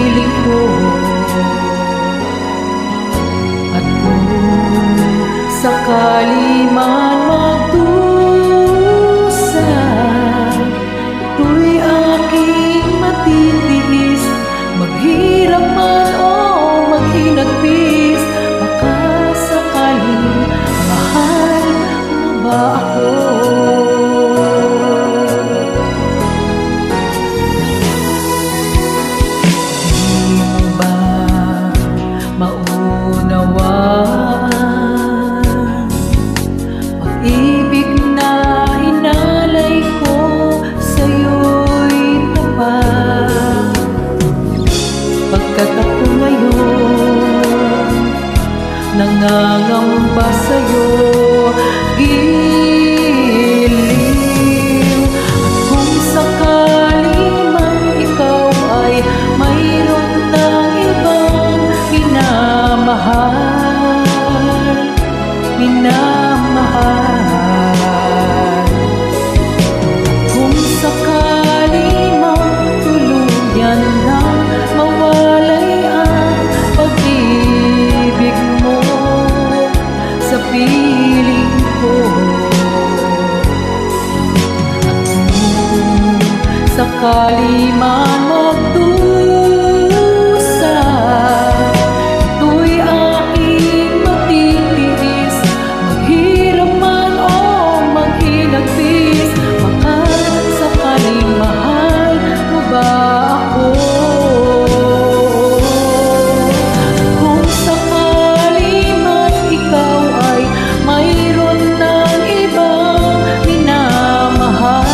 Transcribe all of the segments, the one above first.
piling ko. At kung sakali man magdusa, ito'y aking matitiis. Maghirap man o maghinagpis, baka sakaling mahal mo ba ako? Di mo ba maunawaan pag-ibig na hinalay ko sa'yo'y tapat? Pagkat ako ngayon nangangamba sa'yo, giliw. At kung sakali man ikaw ay mayroon ng ibang minamahal, minamahal. Kung sakali man tuluyan ng mawalay ang pag-ibig mo sa piling ko, at kung sakali man magdusa, ito'y aking matitiis. Maghirap man o maghinagpis, baka sakaling mahal mo ba ako? Kung sakali man ikaw ay mayroon ng ibang minamahal,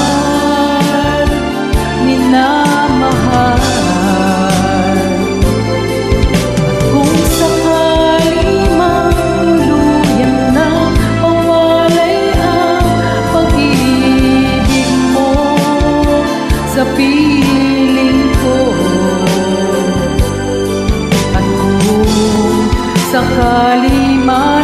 minamahal. At kung sakali man tuluyan na mawalay ang pag-ibig mo sa piling ko, at kung sakali man